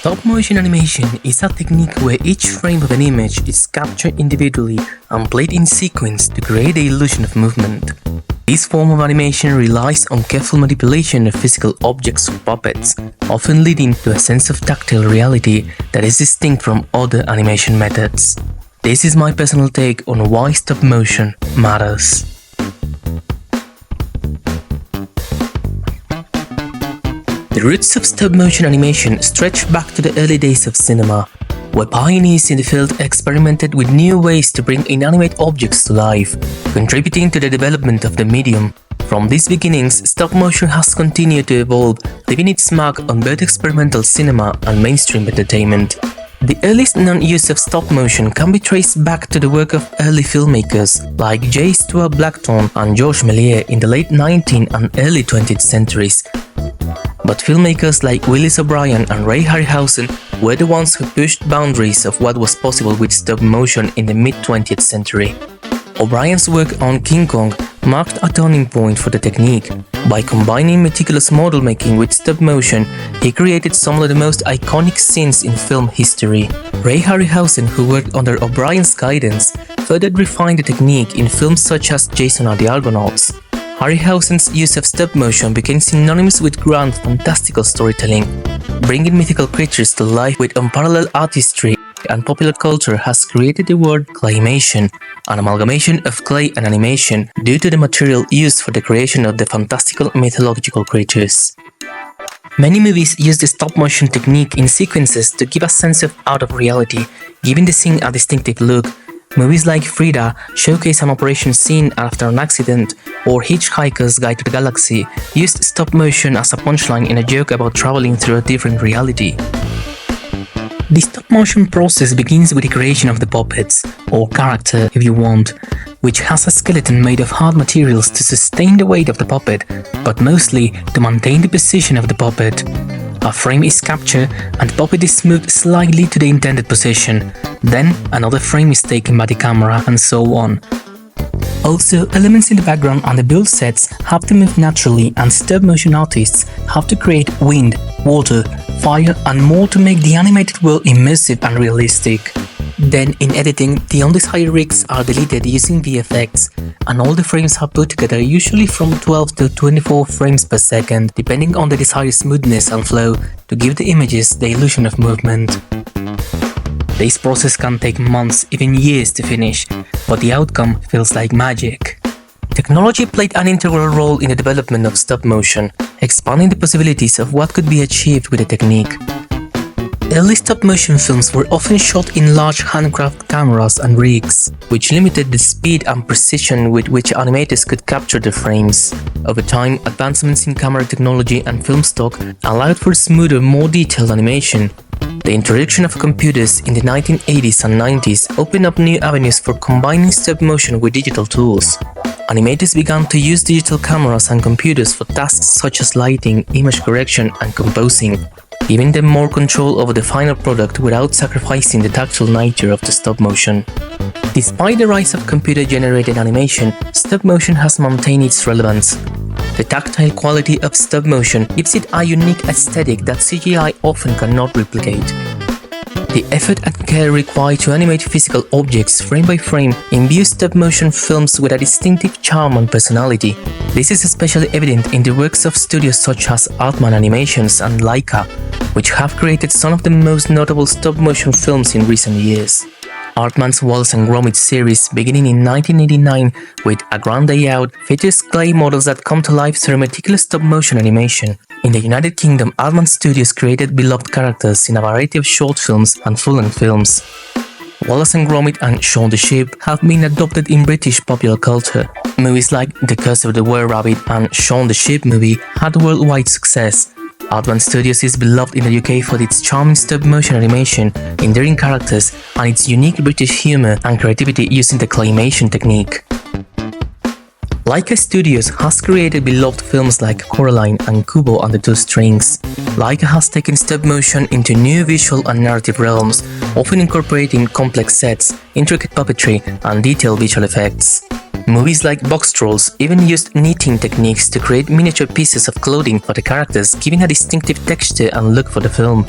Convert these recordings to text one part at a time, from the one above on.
Stop-motion animation is a technique where each frame of an image is captured individually and played in sequence to create the illusion of movement. This form of animation relies on careful manipulation of physical objects or puppets, often leading to a sense of tactile reality that is distinct from other animation methods. This is my personal take on why stop-motion matters. The roots of stop-motion animation stretch back to the early days of cinema, where pioneers in the field experimented with new ways to bring inanimate objects to life, contributing to the development of the medium. From these beginnings, stop-motion has continued to evolve, leaving its mark on both experimental cinema and mainstream entertainment. The earliest known use of stop-motion can be traced back to the work of early filmmakers like J. Stuart Blackthorne and Georges Méliès in the late 19th and early 20th centuries. But filmmakers like Willis and Ray Harryhausen were the ones who pushed boundaries of what was possible with stop-motion in the mid-20th century. O'Brien's work on King Kong marked a turning point for the technique. By combining meticulous model making with stop-motion, he created some of the most iconic scenes in film history. Ray Harryhausen, who worked under O'Brien's guidance, further refined the technique in films such as Jason and the Argonauts. Harryhausen's use of stop-motion became synonymous with grand, fantastical storytelling. Bringing mythical creatures to life with unparalleled artistry and popular culture has created the word claymation, an amalgamation of clay and animation due to the material used for the creation of the fantastical mythological creatures. Many movies use the stop-motion technique in sequences to give a sense of out of reality, giving the scene a distinctive look. Movies like Frida showcase an operation scene after an accident, or Hitchhiker's Guide to the Galaxy used stop-motion as a punchline in a joke about traveling through a different reality. The stop-motion process begins with the creation of the puppets, or character if you want, which has a skeleton made of hard materials to sustain the weight of the puppet, but mostly to maintain the position of the puppet. A frame is captured and the puppet is moved slightly to the intended position, then another frame is taken by the camera and so on. Also, elements in the background and the build sets have to move naturally, and stop-motion artists have to create wind, water, fire and more to make the animated world immersive and realistic. Then in editing, the undesired rigs are deleted using VFX, and all the frames are put together, usually from 12 to 24 frames per second, depending on the desired smoothness and flow, to give the images the illusion of movement. This process can take months, even years to finish, but the outcome feels like magic. Technology played an integral role in the development of stop-motion, expanding the possibilities of what could be achieved with the technique. Early stop-motion films were often shot in large handcraft cameras and rigs, which limited the speed and precision with which animators could capture the frames. Over time, advancements in camera technology and film stock allowed for smoother, more detailed animation. The introduction of computers in the 1980s and 90s opened up new avenues for combining stop-motion with digital tools. Animators began to use digital cameras and computers for tasks such as lighting, image correction, and composing, giving them more control over the final product without sacrificing the tactile nature of the stop-motion. Despite the rise of computer-generated animation, stop-motion has maintained its relevance. The tactile quality of stop-motion gives it a unique aesthetic that CGI often cannot replicate. The effort and care required to animate physical objects frame by frame imbues stop-motion films with a distinctive charm and personality. This is especially evident in the works of studios such as Aardman Animations and Laika, which have created some of the most notable stop-motion films in recent years. Aardman's Wallace and Gromit series, beginning in 1989 with A Grand Day Out, features clay models that come to life through meticulous stop-motion animation. In the United Kingdom, Aardman Studios created beloved characters in a variety of short films and full-length films. Wallace and Gromit and Shaun the Sheep have been adopted in British popular culture. Movies like The Curse of the Were-Rabbit and Shaun the Sheep movie had worldwide success. Aardman Studios is beloved in the UK for its charming stop-motion animation, endearing characters, and its unique British humour and creativity using the claymation technique. Laika Studios has created beloved films like Coraline and Kubo and the Two Strings. Laika has taken stop-motion into new visual and narrative realms, often incorporating complex sets, intricate puppetry, and detailed visual effects. Movies like Box Trolls even used knitting techniques to create miniature pieces of clothing for the characters, giving a distinctive texture and look for the film.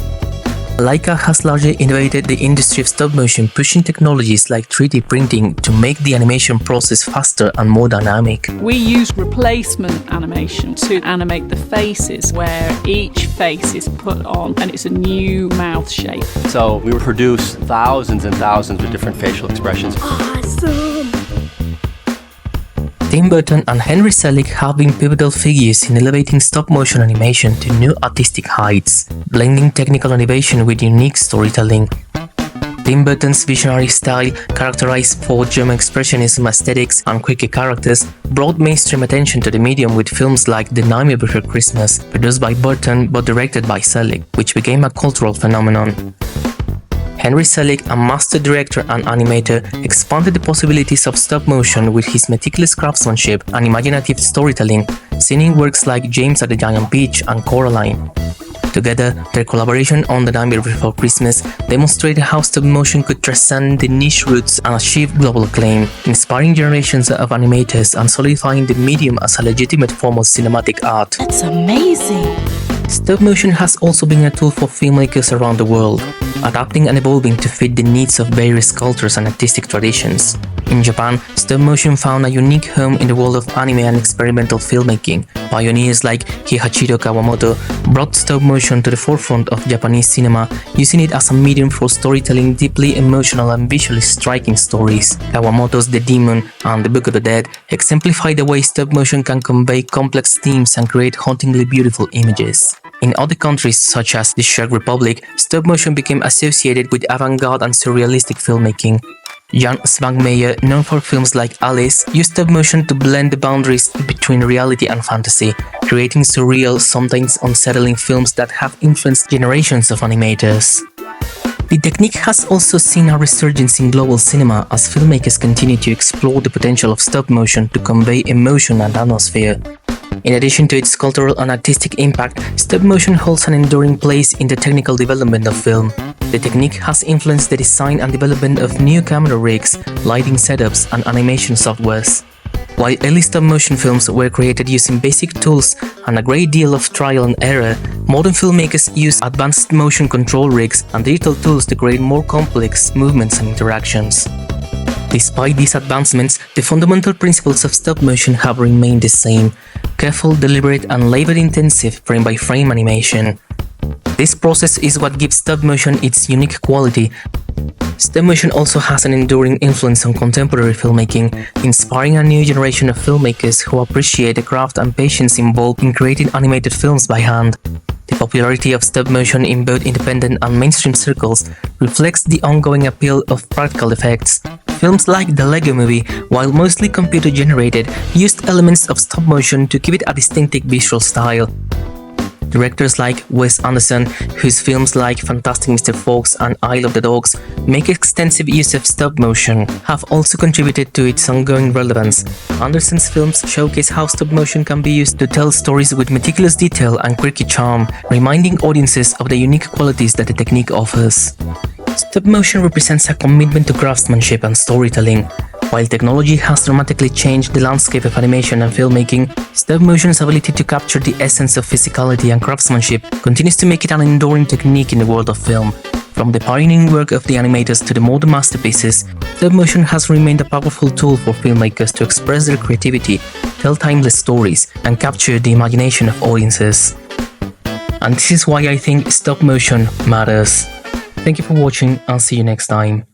Laika has largely innovated the industry of stop motion, pushing technologies like 3D printing to make the animation process faster and more dynamic. We use replacement animation to animate the faces, where each face is put on and it's a new mouth shape. So we produce thousands and thousands of different facial expressions. Awesome! Tim Burton and Henry Selick have been pivotal figures in elevating stop-motion animation to new artistic heights, blending technical innovation with unique storytelling. Tim Burton's visionary style, characterized for German expressionism aesthetics and quirky characters, brought mainstream attention to the medium with films like The Nightmare Before Christmas, produced by Burton but directed by Selick, which became a cultural phenomenon. Henry Selick, a master director and animator, expanded the possibilities of stop-motion with his meticulous craftsmanship and imaginative storytelling, seen in works like James and the Giant Peach and Coraline. Together, their collaboration on The Nightmare Before Christmas demonstrated how stop-motion could transcend the niche roots and achieve global acclaim, inspiring generations of animators and solidifying the medium as a legitimate form of cinematic art. That's amazing! Stop-motion has also been a tool for filmmakers around the world, adapting and evolving to fit the needs of various cultures and artistic traditions. In Japan, stop-motion found a unique home in the world of anime and experimental filmmaking. Pioneers like Kihachiro Kawamoto brought stop-motion to the forefront of Japanese cinema, using it as a medium for storytelling deeply emotional and visually striking stories. Kawamoto's The Demon and The Book of the Dead exemplify the way stop-motion can convey complex themes and create hauntingly beautiful images. In other countries, such as the Czech Republic, stop-motion became associated with avant-garde and surrealistic filmmaking. Jan Svankmajer, known for films like Alice, used stop-motion to blend the boundaries between reality and fantasy, creating surreal, sometimes unsettling films that have influenced generations of animators. The technique has also seen a resurgence in global cinema as filmmakers continue to explore the potential of stop-motion to convey emotion and atmosphere. In addition to its cultural and artistic impact, stop-motion holds an enduring place in the technical development of film. The technique has influenced the design and development of new camera rigs, lighting setups, and animation softwares. While early stop-motion films were created using basic tools and a great deal of trial and error, modern filmmakers use advanced motion control rigs and digital tools to create more complex movements and interactions. Despite these advancements, the fundamental principles of stop-motion have remained the same: careful, deliberate, and labor-intensive frame-by-frame animation. This process is what gives stop-motion its unique quality. Stop-motion also has an enduring influence on contemporary filmmaking, inspiring a new generation of filmmakers who appreciate the craft and patience involved in creating animated films by hand. The popularity of stop-motion in both independent and mainstream circles reflects the ongoing appeal of practical effects. Films like The Lego Movie, while mostly computer-generated, used elements of stop-motion to give it a distinctive visual style. Directors like Wes Anderson, whose films like Fantastic Mr. Fox and Isle of the Dogs make extensive use of stop-motion, have also contributed to its ongoing relevance. Anderson's films showcase how stop-motion can be used to tell stories with meticulous detail and quirky charm, reminding audiences of the unique qualities that the technique offers. Stop-motion represents a commitment to craftsmanship and storytelling. While technology has dramatically changed the landscape of animation and filmmaking, stop-motion's ability to capture the essence of physicality and craftsmanship continues to make it an enduring technique in the world of film. From the pioneering work of the animators to the modern masterpieces, stop-motion has remained a powerful tool for filmmakers to express their creativity, tell timeless stories, and capture the imagination of audiences. And this is why I think stop-motion matters. Thank you for watching, and see you next time.